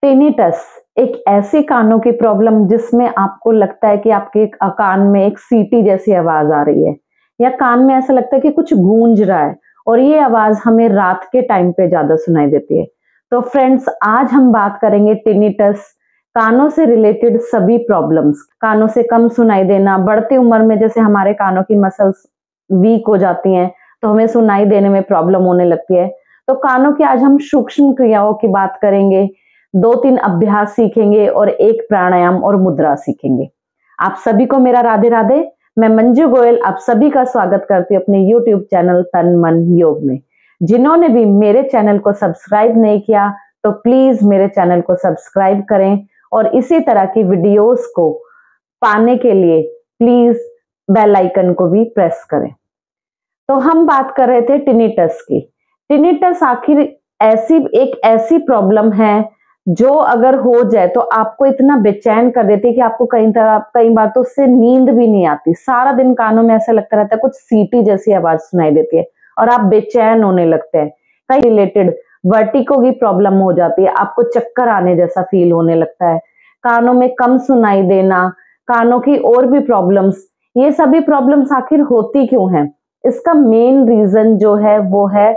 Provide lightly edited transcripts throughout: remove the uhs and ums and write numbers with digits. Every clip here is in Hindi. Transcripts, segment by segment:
टिनिटस एक ऐसी कानों की प्रॉब्लम जिसमें आपको लगता है कि आपके कान में एक सीटी जैसी आवाज आ रही है, या कान में ऐसा लगता है कि कुछ गूंज रहा है, और ये आवाज हमें रात के टाइम पे ज्यादा सुनाई देती है। तो फ्रेंड्स, आज हम बात करेंगे टिनिटस, कानों से रिलेटेड सभी प्रॉब्लम्स। कानों से कम सुनाई देना, बढ़ती उम्र में जैसे हमारे कानों की मसल्स वीक हो जाती हैं तो हमें सुनाई देने में प्रॉब्लम होने लगती है। तो कानों की आज हम सूक्ष्म क्रियाओं की बात करेंगे, 2-3 अभ्यास सीखेंगे और एक प्राणायाम और मुद्रा सीखेंगे। आप सभी को मेरा राधे राधे। मैं मंजू गोयल आप सभी का स्वागत करती हूँ अपने YouTube चैनल तन मन योग में। जिन्होंने भी मेरे चैनल को सब्सक्राइब नहीं किया तो प्लीज मेरे चैनल को सब्सक्राइब करें, और इसी तरह की वीडियोस को पाने के लिए प्लीज बेल आइकन को भी प्रेस करें। तो हम बात कर रहे थे टिनिटस की। टिनिटस आखिर ऐसी प्रॉब्लम है जो अगर हो जाए तो आपको इतना बेचैन कर देती है कि आपको कई बार तो उससे नींद भी नहीं आती। सारा दिन कानों में ऐसा लगता रहता है कुछ सीटी जैसी आवाज सुनाई देती है और आप बेचैन होने लगते हैं। कई रिलेटेड वर्टिगो की प्रॉब्लम हो जाती है, आपको चक्कर आने जैसा फील होने लगता है, कानों में कम सुनाई देना, कानों की और भी प्रॉब्लम्स। ये सभी प्रॉब्लम्स आखिर होती क्यों हैं? इसका मेन रीजन जो है वो है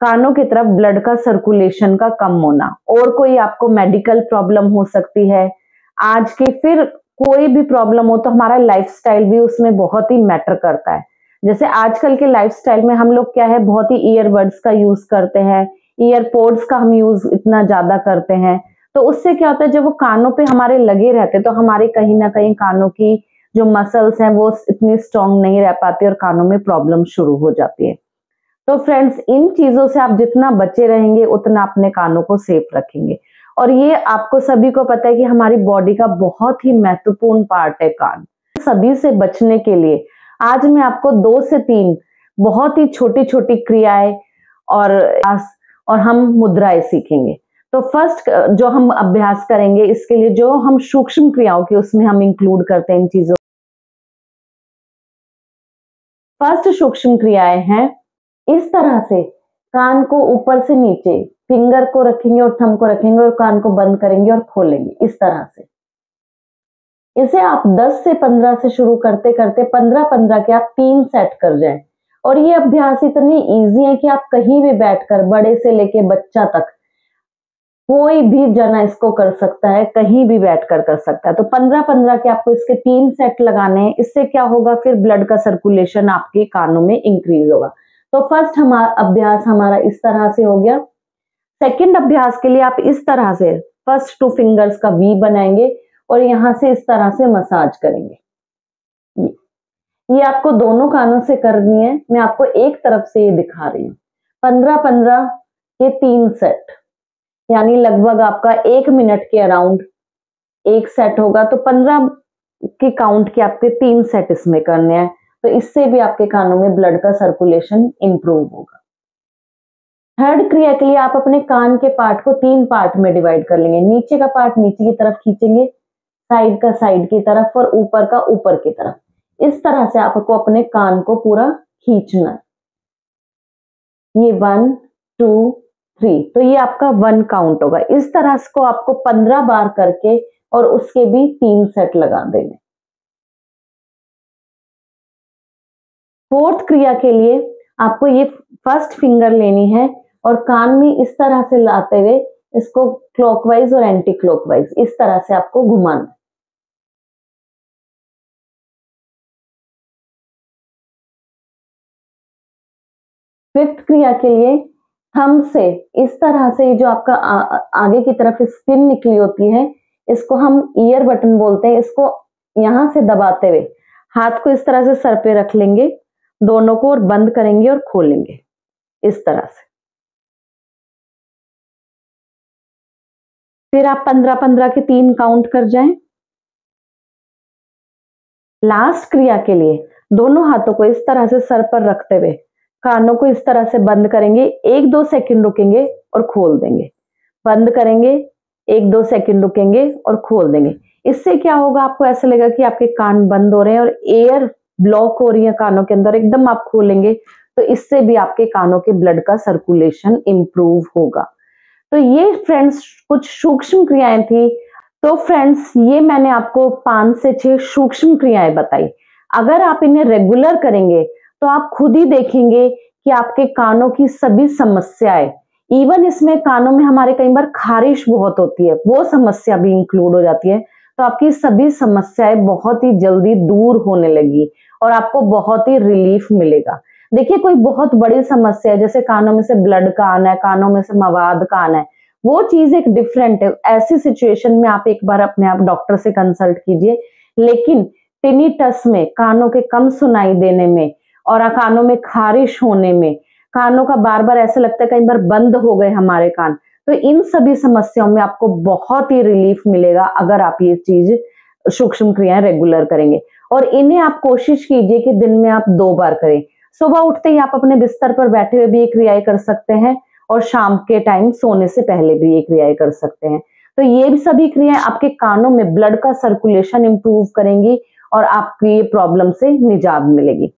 कानों की तरफ ब्लड का सर्कुलेशन का कम होना। और कोई आपको मेडिकल प्रॉब्लम हो सकती है आज की, फिर कोई भी प्रॉब्लम हो तो हमारा लाइफस्टाइल भी उसमें बहुत ही मैटर करता है। जैसे आजकल के लाइफस्टाइल में हम लोग क्या है, बहुत ही ईयरबड्स का यूज करते हैं, ईयरपोड्स का हम यूज इतना ज्यादा करते हैं। तो उससे क्या होता है, जब वो कानों पे हमारे लगे रहते तो हमारे कहीं ना कहीं कानों की जो मसल्स हैं वो इतनी स्ट्रांग नहीं रह पाती और कानों में प्रॉब्लम शुरू हो जाती है। तो फ्रेंड्स, इन चीजों से आप जितना बचे रहेंगे उतना अपने कानों को सेफ रखेंगे। और ये आपको सभी को पता है कि हमारी बॉडी का बहुत ही महत्वपूर्ण पार्ट है कान। सभी से बचने के लिए आज मैं आपको 2 से 3 बहुत ही छोटी छोटी क्रियाएं और हम मुद्राएं सीखेंगे। तो फर्स्ट जो हम अभ्यास करेंगे, इसके लिए जो हम सूक्ष्म क्रियाओं की उसमें हम इंक्लूड करते हैं इन चीजों। फर्स्ट सूक्ष्म क्रियाएं हैं, इस तरह से कान को ऊपर से नीचे फिंगर को रखेंगे और थंब को रखेंगे और कान को बंद करेंगे और खोलेंगे इस तरह से। इसे आप 10 से 15 से शुरू करते करते 15-15 के आप 3 सेट कर जाएं। और ये अभ्यास इतनी इजी है कि आप कहीं भी बैठकर, बड़े से लेके बच्चा तक, कोई भी जना इसको कर सकता है, कहीं भी बैठकर कर सकता है। तो 15-15 के आपको इसके 3 सेट लगाने हैं। इससे क्या होगा, फिर ब्लड का सर्कुलेशन आपके कानों में इंक्रीज होगा। तो फर्स्ट अभ्यास हमारा इस तरह से हो गया। सेकंड अभ्यास के लिए आप इस तरह से फर्स्ट 2 फिंगर्स का वी बनाएंगे और यहां से इस तरह से मसाज करेंगे। ये आपको दोनों कानों से करनी है, मैं आपको एक तरफ से ये दिखा रही हूँ। 15-15 के 3 सेट, यानी लगभग आपका 1 मिनट के अराउंड एक सेट होगा। तो 15 के काउंट के आपके 3 सेट इसमें करने हैं। तो इससे भी आपके कानों में ब्लड का सर्कुलेशन इंप्रूव होगा। थर्ड क्रिया के लिए आप अपने कान के पार्ट को 3 पार्ट में डिवाइड कर लेंगे। नीचे का पार्ट नीचे की तरफ खींचेंगे, साइड का साइड की तरफ, और ऊपर का ऊपर की तरफ। इस तरह से आपको अपने कान को पूरा खींचना है। ये 1 2 3, तो ये आपका 1 काउंट होगा। इस तरह को आपको 15 बार करके और उसके भी 3 सेट लगा देंगे। फोर्थ क्रिया के लिए आपको ये फर्स्ट फिंगर लेनी है और कान में इस तरह से लाते हुए इसको क्लॉकवाइज और एंटी क्लॉकवाइज इस तरह से आपको घुमाना। फिफ्थ क्रिया के लिए थंब से इस तरह से जो आपका आगे की तरफ स्किन निकली होती है, इसको हम ईयर बटन बोलते हैं, इसको यहां से दबाते हुए हाथ को इस तरह से सर पे रख लेंगे दोनों को, और बंद करेंगे और खोलेंगे इस तरह से। फिर आप 15-15 के 3 काउंट कर जाएं। लास्ट क्रिया के लिए दोनों हाथों को इस तरह से सर पर रखते हुए कानों को इस तरह से बंद करेंगे, 1-2 सेकंड रुकेंगे और खोल देंगे, बंद करेंगे, 1-2 सेकंड रुकेंगे और खोल देंगे। इससे क्या होगा, आपको ऐसा लगेगा कि आपके कान बंद हो रहे हैं और एयर ब्लॉक हो रही है कानों के अंदर। एकदम आप खोलेंगे तो इससे भी आपके कानों के ब्लड का सर्कुलेशन इंप्रूव होगा। तो ये फ्रेंड्स कुछ सूक्ष्म क्रियाएं थी। तो फ्रेंड्स ये मैंने आपको 5 से 6 सूक्ष्म क्रियाएं बताई। अगर आप इन्हें रेगुलर करेंगे तो आप खुद ही देखेंगे कि आपके कानों की सभी समस्याएं, इवन इसमें कानों में हमारे कई बार खारिश बहुत होती है, वो समस्या भी इंक्लूड हो जाती है। तो आपकी सभी समस्याएं बहुत ही जल्दी दूर होने लगी और आपको बहुत ही रिलीफ मिलेगा। देखिए कोई बहुत बड़ी समस्या है, जैसे कानों में से ब्लड का आना है, कानों में से मवाद का आना है, वो चीज एक डिफरेंट है। ऐसी सिचुएशन में आप एक बार अपने आप डॉक्टर से कंसल्ट कीजिए। लेकिन टिनिटस में, कानों के कम सुनाई देने में और कानों में खारिश होने में, कानों का बार बार ऐसा लगता है कई बार बंद हो गए हमारे कान, तो इन सभी समस्याओं में आपको बहुत ही रिलीफ मिलेगा अगर आप ये चीज सूक्ष्म क्रियाएं रेगुलर करेंगे। और इन्हें आप कोशिश कीजिए कि दिन में आप 2 बार करें। सुबह उठते ही आप अपने बिस्तर पर बैठे हुए भी ये क्रियाएं कर सकते हैं और शाम के टाइम सोने से पहले भी ये क्रियाएं कर सकते हैं। तो ये भी सभी क्रियाएं आपके कानों में ब्लड का सर्कुलेशन इंप्रूव करेंगी और आपकी ये प्रॉब्लम से निजात मिलेगी।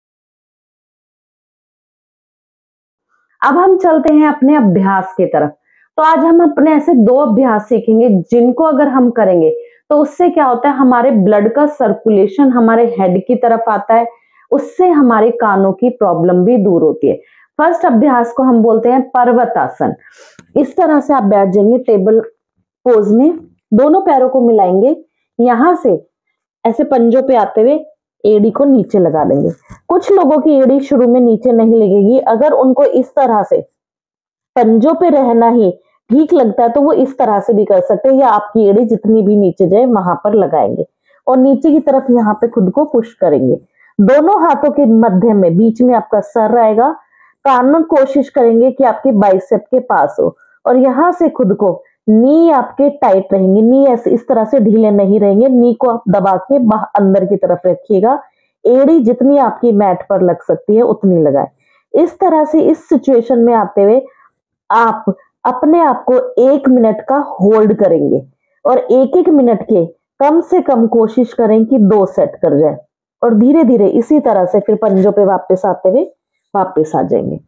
अब हम चलते हैं अपने अभ्यास की तरफ। तो आज हम अपने ऐसे 2 अभ्यास सीखेंगे जिनको अगर हम करेंगे तो उससे क्या होता है, हमारे ब्लड का सर्कुलेशन हमारे हेड की तरफ आता है, उससे हमारे कानों की प्रॉब्लम भी दूर होती है। फर्स्ट अभ्यास को हम बोलते हैं पर्वतासन। इस तरह से आप बैठ जाएंगे टेबल पोज में, दोनों पैरों को मिलाएंगे, यहां से ऐसे पंजों पे आते हुए एड़ी को नीचे लगा देंगे। कुछ लोगों की एड़ी शुरू में नीचे नहीं लगेगी, अगर उनको इस तरह से पंजों पे रहना ही ठीक लगता है तो वो इस तरह से भी कर सकते हैं, या आपकी एड़ी जितनी भी नीचे जाए वहां पर लगाएंगे और नीचे की तरफ यहाँ पे खुद को पुश करेंगे। दोनों हाथों के मध्य में बीच में आपका सर रहेगा, कान कोशिश करेंगे कि आपके बाइसेप के पास हो और यहाँ से खुद को, नी आपके टाइट रहेंगे, नी ऐसे इस तरह से ढीले नहीं रहेंगे, नी को आप दबा के अंदर की तरफ रखिएगा। एड़ी जितनी आपकी मैट पर लग सकती है उतनी लगाए। इस तरह से इस सिचुएशन में आते हुए आप अपने आप को 1 मिनट का होल्ड करेंगे और 1-1 मिनट के कम से कम कोशिश करें कि 2 सेट कर जाए और धीरे धीरे इसी तरह से फिर पंजों पे वापस आते हुए वापस आ जाएंगे।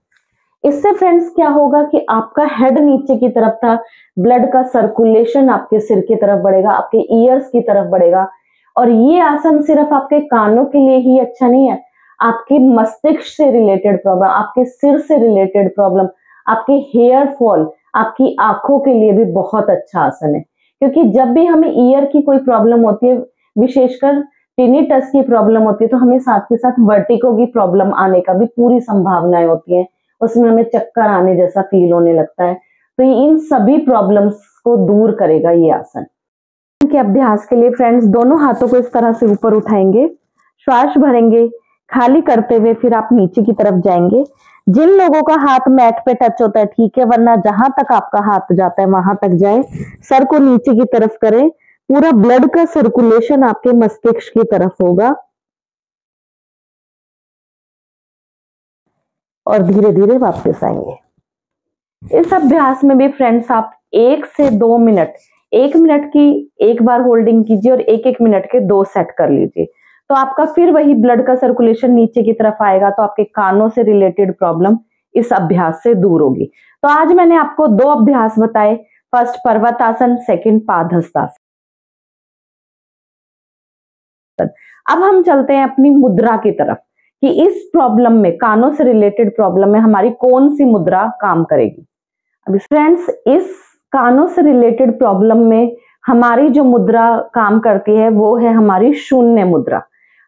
इससे फ्रेंड्स क्या होगा कि आपका हेड नीचे की तरफ था, ब्लड का सर्कुलेशन आपके सिर की तरफ बढ़ेगा, आपके ईयर्स की तरफ बढ़ेगा। और ये आसन सिर्फ आपके कानों के लिए ही अच्छा नहीं है, आपके मस्तिष्क से रिलेटेड प्रॉब्लम, आपके सिर से रिलेटेड प्रॉब्लम, आपके हेयर फॉल, आपकी आंखों के लिए भी बहुत अच्छा आसन है। क्योंकि जब भी हमें ईयर की कोई प्रॉब्लम होती है, विशेषकर टिनिटस की प्रॉब्लम होती है, तो हमें साथ के साथ वर्टिगो की प्रॉब्लम आने का भी पूरी संभावनाएं होती है, उसमें हमें चक्कर आने जैसा फील होने लगता है। तो ये इन सभी प्रॉब्लम्स को दूर करेगा ये आसन। के अभ्यास के लिए फ्रेंड्स दोनों हाथों को इस तरह से ऊपर उठाएंगे, श्वास भरेंगे, खाली करते हुए फिर आप नीचे की तरफ जाएंगे। जिन लोगों का हाथ मैट पे टच होता है ठीक है, वरना जहां तक आपका हाथ जाता है वहां तक जाए, सर को नीचे की तरफ करें, पूरा ब्लड का सर्कुलेशन आपके मस्तिष्क की तरफ होगा और धीरे धीरे वापस आएंगे। इस अभ्यास में भी फ्रेंड्स आप 1 से 2 मिनट, 1 मिनट की 1 बार होल्डिंग कीजिए और 1-1 मिनट के 2 सेट कर लीजिए, तो आपका फिर वही ब्लड का सर्कुलेशन नीचे की तरफ आएगा, तो आपके कानों से रिलेटेड प्रॉब्लम इस अभ्यास से दूर होगी। तो आज मैंने आपको 2 अभ्यास बताए, फर्स्ट पर्वतासन, सेकंड पादहस्तासन। अब हम चलते हैं अपनी मुद्रा की तरफ कि इस प्रॉब्लम में, कानों से रिलेटेड प्रॉब्लम में हमारी कौन सी मुद्रा काम करेगी। अभी फ्रेंड्स इस कानों से रिलेटेड प्रॉब्लम में हमारी जो मुद्रा काम करती है वो है हमारी शून्य मुद्रा।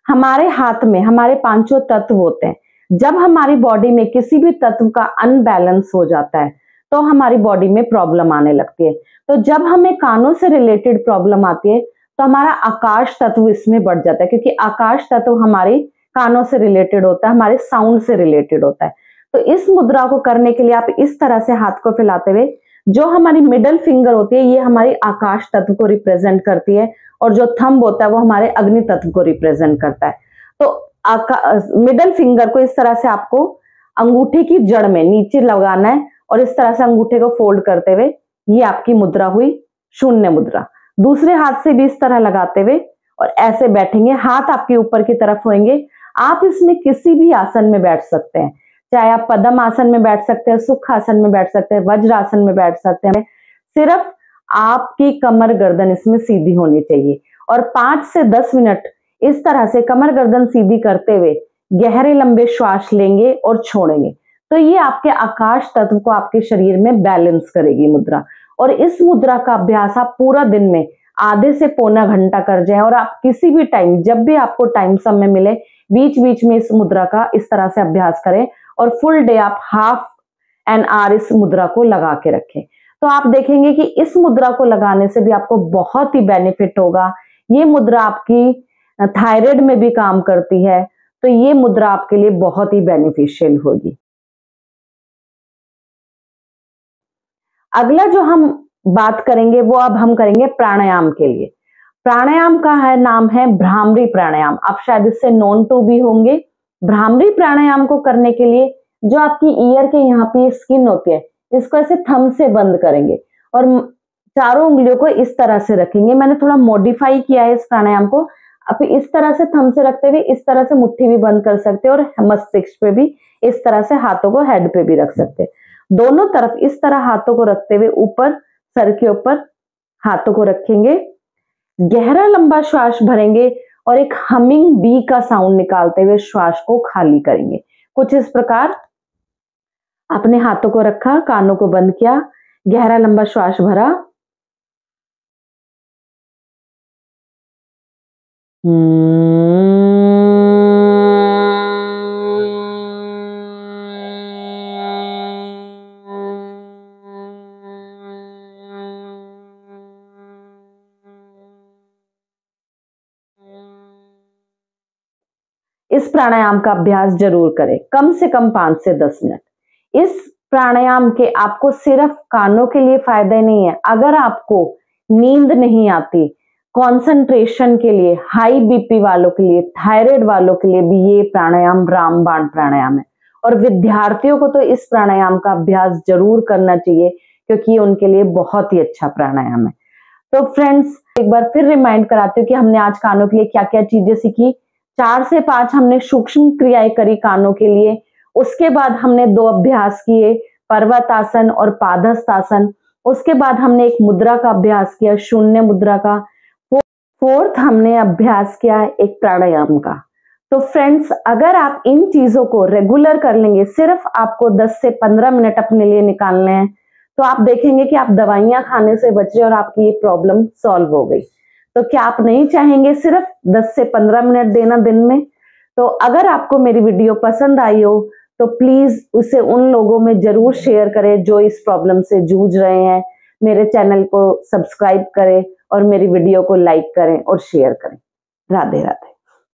हमारे हाथ में हमारे 5 तत्व होते हैं, जब हमारी बॉडी में किसी भी तत्व का अनबैलेंस हो जाता है तो हमारी बॉडी में प्रॉब्लम आने लगती है। तो जब हमें कानों से रिलेटेड प्रॉब्लम आती है तो हमारा आकाश तत्व इसमें बढ़ जाता है, क्योंकि आकाश तत्व हमारे कानों से रिलेटेड होता है, हमारे साउंड से रिलेटेड होता है। तो इस मुद्रा को करने के लिए आप इस तरह से हाथ को फैलाते हुए, जो हमारी मिडल फिंगर होती है ये हमारी आकाश तत्व को रिप्रेजेंट करती है और जो थंब होता है वो हमारे अग्नि तत्व को रिप्रेजेंट करता है। तो मिडल फिंगर को इस तरह से आपको अंगूठे की जड़ में नीचे लगाना है और इस तरह से अंगूठे को फोल्ड करते हुए, ये आपकी मुद्रा हुई शून्य मुद्रा। दूसरे हाथ से भी इस तरह लगाते हुए और ऐसे बैठेंगे, हाथ आपके ऊपर की तरफ होंगे। आप इसमें किसी भी आसन में बैठ सकते हैं, चाहे आप पद्म आसन में बैठ सकते हैं, सुख आसन में बैठ सकते हैं, वज्र आसन में बैठ सकते हैं, सिर्फ आपकी कमर गर्दन इसमें सीधी होनी चाहिए और 5 से 10 मिनट इस तरह से कमर गर्दन सीधी करते हुए गहरे लंबे श्वास लेंगे और छोड़ेंगे। तो ये आपके आकाश तत्व को आपके शरीर में बैलेंस करेगी मुद्रा। और इस मुद्रा का अभ्यास आप पूरा दिन में आधे से पौना घंटा कर जाएं और आप किसी भी टाइम, जब भी आपको टाइम समय मिले, बीच बीच में इस मुद्रा का इस तरह से अभ्यास करें और फुल डे आप हाफ एन आवर इस मुद्रा को लगा के रखें। तो आप देखेंगे कि इस मुद्रा को लगाने से भी आपको बहुत ही बेनिफिट होगा। ये मुद्रा आपकी थायराइड में भी काम करती है, तो ये मुद्रा आपके लिए बहुत ही बेनिफिशियल होगी। अगला जो हम बात करेंगे वो अब हम करेंगे प्राणायाम के लिए। प्राणायाम का नाम है भ्रामरी प्राणायाम। आप शायद इससे नोन टू भी होंगे। भ्रामरी प्राणायाम को करने के लिए जो आपकी ईयर के यहाँ पे स्किन होती है, इसको ऐसे थंब से बंद करेंगे और चारों उंगलियों को इस तरह से रखेंगे। मैंने थोड़ा मॉडिफाई किया है इस प्राणायाम को। आप इस तरह से थंब से रखते हुए इस तरह से मुट्ठी भी बंद कर सकते हैं और मस्तिष्क पे भी इस तरह से हाथों को हेड पे भी रख सकते हैं। दोनों तरफ इस तरह हाथों को रखते हुए ऊपर सर के ऊपर हाथों को रखेंगे, गहरा लंबा श्वास भरेंगे और एक हमिंग बी का साउंड निकालते हुए श्वास को खाली करेंगे। कुछ इस प्रकार अपने हाथों को रखा, कानों को बंद किया, गहरा लंबा श्वास भरा, इस प्राणायाम का अभ्यास जरूर करें, कम से कम 5 से 10 मिनट। इस प्राणायाम के आपको सिर्फ कानों के लिए फायदे नहीं है। अगर आपको नींद नहीं आती, कंसंट्रेशन के लिए, हाई बीपी वालों के लिए, थायराइड वालों के लिए भी ये प्राणायाम रामबाण प्राणायाम है। और विद्यार्थियों को तो इस प्राणायाम का अभ्यास जरूर करना चाहिए क्योंकि ये उनके लिए बहुत ही अच्छा प्राणायाम है। तो फ्रेंड्स, एक बार फिर रिमाइंड कराती हूँ कि हमने आज कानों के लिए क्या क्या चीजें सीखी। 4 से 5 हमने सूक्ष्म क्रियाएं करी कानों के लिए। उसके बाद हमने 2 अभ्यास किए, पर्वतासन और पादहस्तासन। उसके बाद हमने एक मुद्रा का अभ्यास किया, शून्य मुद्रा का। 4th हमने अभ्यास किया एक प्राणायाम का। तो फ्रेंड्स, अगर आप इन चीजों को रेगुलर कर लेंगे, सिर्फ आपको 10 से 15 मिनट अपने लिए निकालने हैं, तो आप देखेंगे कि आप दवाइयां खाने से बच रहे और आपकी ये प्रॉब्लम सॉल्व हो गई। तो क्या आप नहीं चाहेंगे सिर्फ 10 से 15 मिनट देना दिन में? तो अगर आपको मेरी वीडियो पसंद आई हो तो प्लीज उसे उन लोगों में जरूर शेयर करें जो इस प्रॉब्लम से जूझ रहे हैं। मेरे चैनल को सब्सक्राइब करें और मेरी वीडियो को लाइक करें और शेयर करें। राधे राधे।